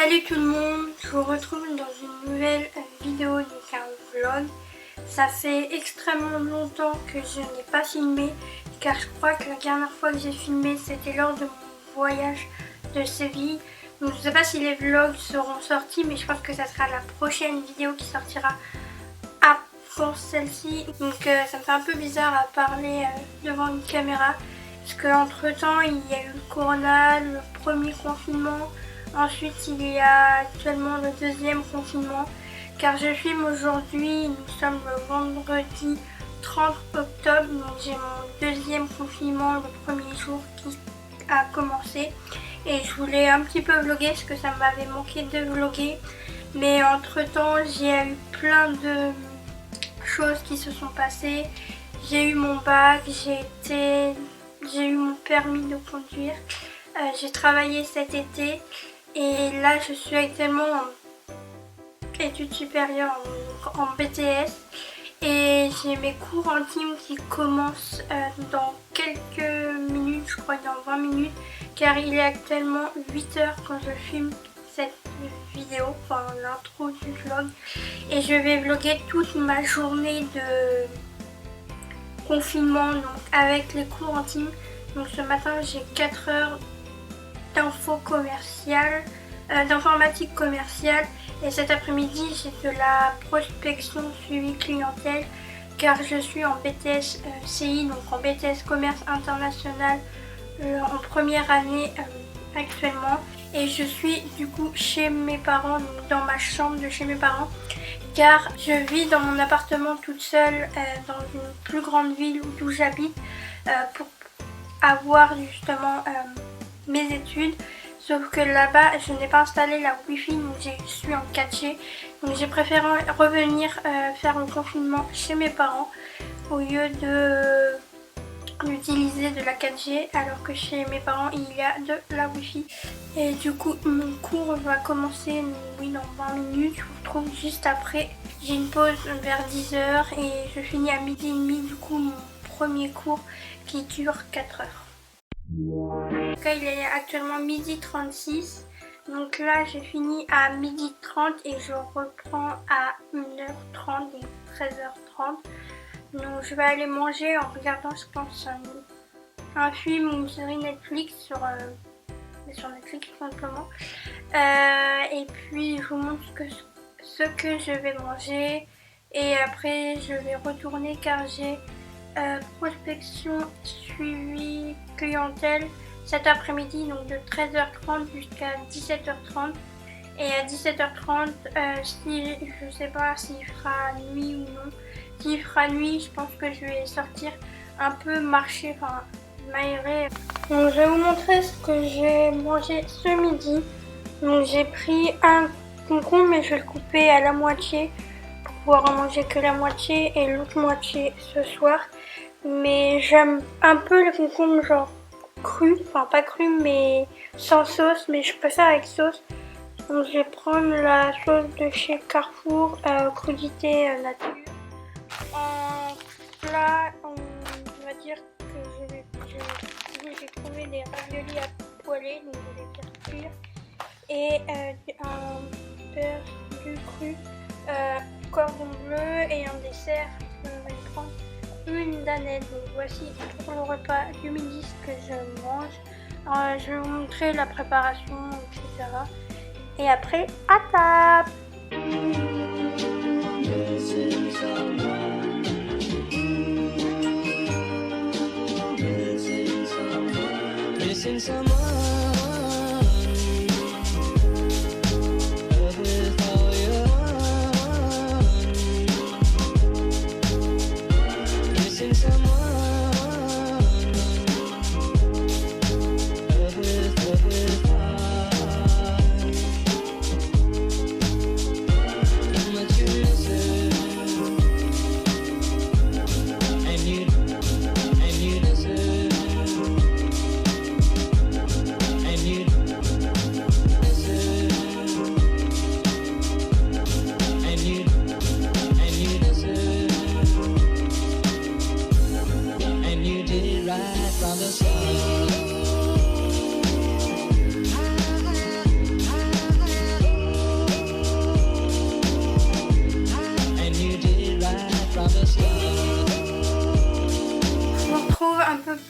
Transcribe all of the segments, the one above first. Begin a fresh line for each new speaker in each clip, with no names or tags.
Salut tout le monde, je vous retrouve dans une nouvelle vidéo, donc un vlog. Ça fait extrêmement longtemps que je n'ai pas filmé, car je crois que la dernière fois que j'ai filmé c'était lors de mon voyage de Séville. Donc je ne sais pas si les vlogs seront sortis, mais je pense que ça sera la prochaine vidéo qui sortira avant celle-ci. Donc ça me fait un peu bizarre à parler devant une caméra, parce qu'entre temps il y a eu le corona, le premier confinement. Ensuite, il y a actuellement le deuxième confinement, car je filme aujourd'hui, nous sommes le vendredi 30 octobre, donc j'ai mon deuxième confinement, le premier jour qui a commencé. Et je voulais un petit peu vlogger, parce que ça m'avait manqué de vlogger. Mais entre temps, j'ai eu plein de choses qui se sont passées. J'ai eu mon bac, j'ai eu mon permis de conduire, j'ai travaillé cet été. Et là, je suis actuellement en études supérieures, en BTS. Et j'ai mes cours intimes qui commencent dans quelques minutes, je crois dans 20 minutes. Car il est actuellement 8h quand je filme cette vidéo, enfin l'intro du vlog. Et je vais vlogger toute ma journée de confinement, donc avec les cours intimes. Donc ce matin, j'ai 4 heures d'informatique commerciale, et cet après-midi j'ai de la prospection suivi clientèle, car je suis en BTS CI, donc en BTS commerce international en première année actuellement. Et je suis du coup chez mes parents, donc dans ma chambre de chez mes parents, car je vis dans mon appartement toute seule dans une plus grande ville d'où j'habite pour avoir justement mes études. Sauf que là-bas, je n'ai pas installé la Wi-Fi, donc je suis en 4G. Donc j'ai préféré revenir faire le confinement chez mes parents au lieu d'utiliser de la 4G, alors que chez mes parents, il y a de la Wi-Fi. Et du coup, mon cours va commencer dans 20 minutes. Je vous retrouve juste après. J'ai une pause vers 10h et je finis à 12h30, du coup, mon premier cours qui dure 4 heures. Donc là, il est actuellement 12h36, donc là j'ai fini à 12h30 et je reprends à 1h30 et 13h30. Donc je vais aller manger en regardant, je pense, un film ou une série Netflix sur Netflix tout simplement. Et puis je vous montre ce que je vais manger, et après je vais retourner car j'ai prospection suivi clientèle cet après-midi, donc de 13h30 jusqu'à 17h30. Et à 17h30, si je sais pas s'il fera nuit ou non. S'il fera nuit, je pense que je vais sortir un peu marcher, enfin m'aérer. Donc je vais vous montrer ce que j'ai mangé ce midi. Donc j'ai pris un concombre, mais je vais le couper à la moitié pour pouvoir en manger que la moitié et l'autre moitié ce soir. Mais j'aime un peu le concombre genre cru, enfin pas cru mais sans sauce, mais je préfère avec sauce. Donc je vais prendre la sauce de chez Carrefour, crudité nature. En plat, on va dire que j'ai trouvé des raviolis à poêler, donc je vais faire cuire. Et un beurre du cru, cordon bleu, et en dessert, je vais prendre une danette. Donc voici pour le repas du midi ce que je mange. Je vais vous montrer la préparation, etc. Et après, à table.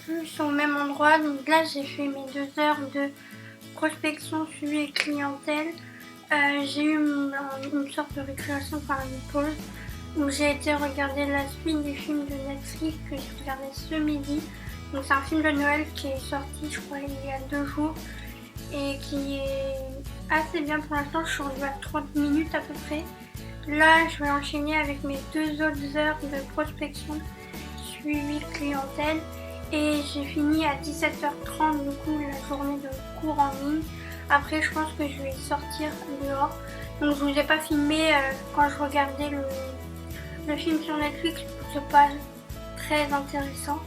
plus au même endroit. Donc là j'ai fait mes 2 heures de prospection suivi et clientèle. J'ai eu une sorte de récréation, enfin une pause, où j'ai été regarder la suite du film de Netflix que j'ai regardé ce midi. Donc c'est un film de Noël qui est sorti je crois il y a 2 jours et qui est assez bien pour l'instant. Je suis rendue à 30 minutes à peu près. Là je vais enchaîner avec mes 2 autres heures de prospection suivi clientèle et j'ai fini à 17h30 du coup la journée de cours en ligne. Après je pense que je vais sortir dehors. Donc je vous ai pas filmé quand je regardais le film sur Netflix, c'est pas très intéressant.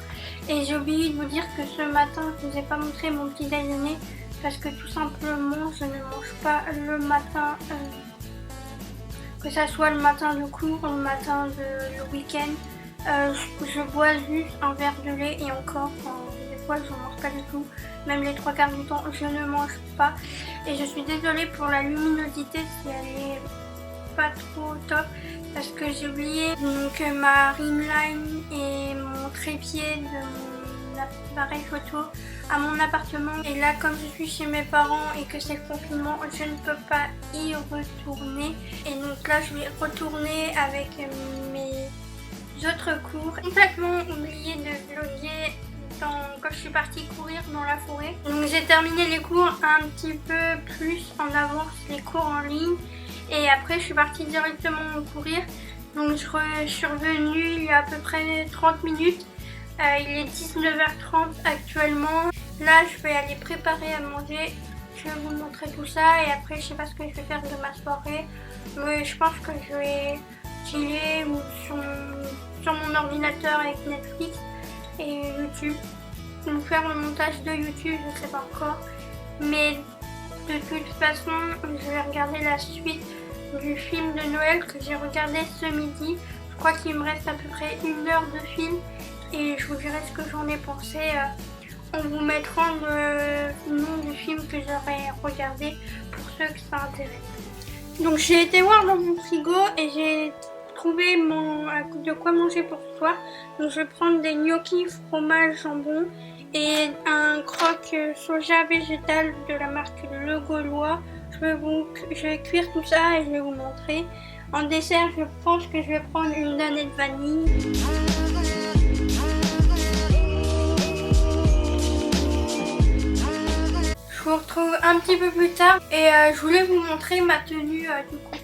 Et j'ai oublié de vous dire que ce matin je vous ai pas montré mon petit déjeuner parce que tout simplement je ne mange pas le matin, que ça soit le matin de cours ou le matin de le week-end. Je bois juste un verre de lait et encore, des fois je ne mange pas du tout, même les 3/4 du temps je ne mange pas. Et je suis désolée pour la luminosité si elle est pas trop top parce que j'ai oublié donc ma ringline et mon trépied de mon appareil photo à mon appartement. Et là comme je suis chez mes parents et que c'est le confinement, je ne peux pas y retourner. Et donc là je vais retourner avec mes autres cours. Complètement oublié de vlogger quand je suis partie courir dans la forêt. Donc j'ai terminé les cours un petit peu plus en avance, les cours en ligne. Et après je suis partie directement courir. Donc je suis revenue il y a à peu près 30 minutes. Il est 19h30 actuellement. Là je vais aller préparer à manger. Je vais vous montrer tout ça et après je sais pas ce que je vais faire de ma soirée. Mais je pense que je vais chiller ou sur mon ordinateur avec Netflix et YouTube. Donc faire le montage de YouTube, je sais pas encore. Mais de toute façon, je vais regarder la suite du film de Noël que j'ai regardé ce midi. Je crois qu'il me reste à peu près 1 heure de film et je vous dirai ce que j'en ai pensé. On vous mettra le nom du film que j'aurais regardé pour ceux que ça intéresse. Donc j'ai été voir dans mon frigo et j'ai trouvé de quoi manger pour ce soir. Donc je vais prendre des gnocchis fromage jambon et un croque soja végétal de la marque Le Gaulois. Je vais cuire tout ça et je vais vous montrer. En dessert, je pense que je vais prendre une danette vanille. Je vous retrouve un petit peu plus tard et je voulais vous montrer ma tenue du coup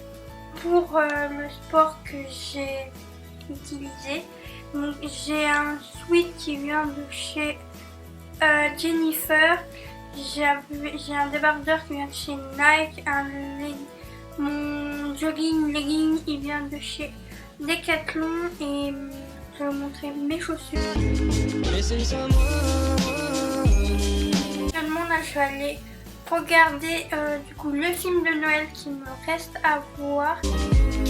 pour le sport que j'ai utilisé. Donc j'ai un sweat qui vient de chez Jennifer. J'ai un débardeur qui vient de chez Nike. Mon jogging legging il vient de chez Decathlon et je vais vous montrer mes chaussures. Là je vais aller regarder du coup le film de Noël qui me reste à voir. Donc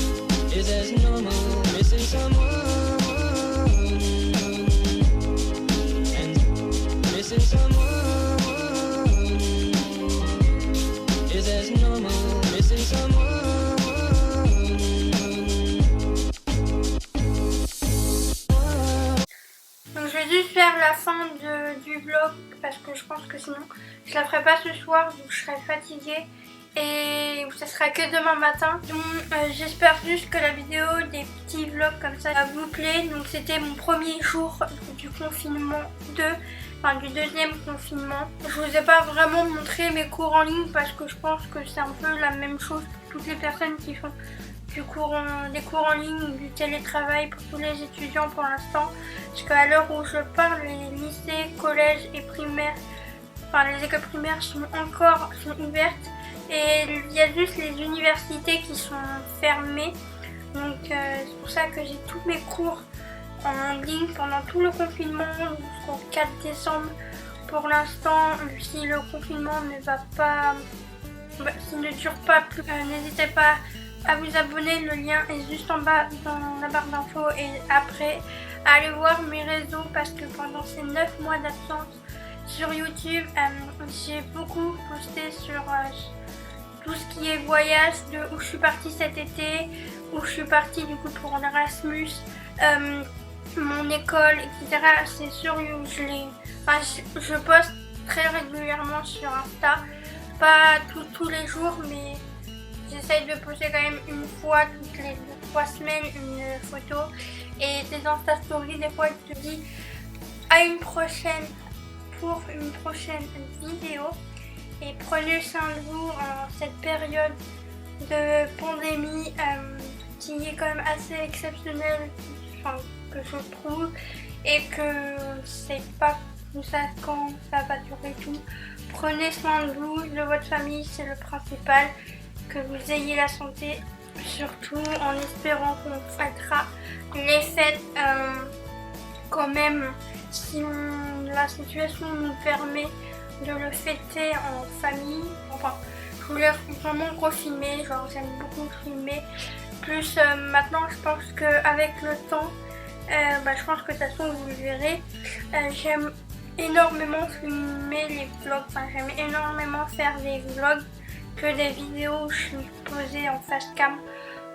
je vais juste faire la fin du vlog parce que je pense que sinon je la ferai pas ce soir, donc je serai fatiguée et ça sera que demain matin. Donc j'espère juste que la vidéo des petits vlogs comme ça vous plaît. Donc c'était mon premier jour du confinement du deuxième confinement. Je vous ai pas vraiment montré mes cours en ligne parce que je pense que c'est un peu la même chose pour toutes les personnes qui font des cours en ligne ou du télétravail pour tous les étudiants pour l'instant. Parce qu'à l'heure où je parle, les lycées, collèges et primaires, les écoles primaires sont ouvertes et il y a juste les universités qui sont fermées. Donc c'est pour ça que j'ai tous mes cours en ligne pendant tout le confinement jusqu'au 4 décembre. Pour l'instant, si le confinement s'il ne dure pas plus, n'hésitez pas à vous abonner, le lien est juste en bas dans la barre d'infos et après allez voir mes réseaux parce que pendant ces 9 mois d'absence sur YouTube, j'ai beaucoup posté sur tout ce qui est voyage, de où je suis partie cet été, où je suis partie du coup pour l'Erasmus, mon école, etc. C'est sur YouTube, Enfin, je poste très régulièrement sur Insta, pas tous les jours, mais j'essaye de poster quand même une fois toutes les 3 semaines une photo. Et tes Insta Stories, des fois, je te dis à une prochaine pour une prochaine vidéo. Et prenez soin de vous en cette période de pandémie qui est quand même assez exceptionnelle, enfin, que je trouve, et que c'est pas tout ça quand ça va durer tout. Prenez soin de vous, de votre famille, c'est le principal, que vous ayez la santé, surtout en espérant qu'on fêtera les fêtes quand même, si la situation nous permet de le fêter en famille. Enfin, je voulais vraiment refilmer, genre j'aime beaucoup filmer. Plus maintenant, je pense qu'avec le temps, je pense que de toute façon vous le verrez, j'aime énormément filmer les vlogs, enfin j'aime énormément faire des vlogs que des vidéos où je suis posée en face cam.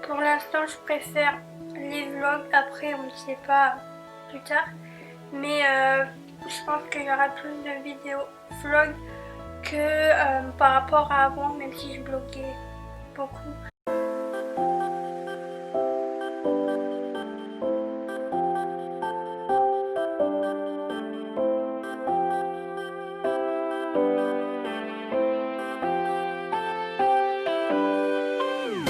Pour l'instant, je préfère les vlogs, après on ne sait pas plus tard, mais je pense qu'il y aura plus de vidéos vlogs que par rapport à avant, même si je bloguais beaucoup.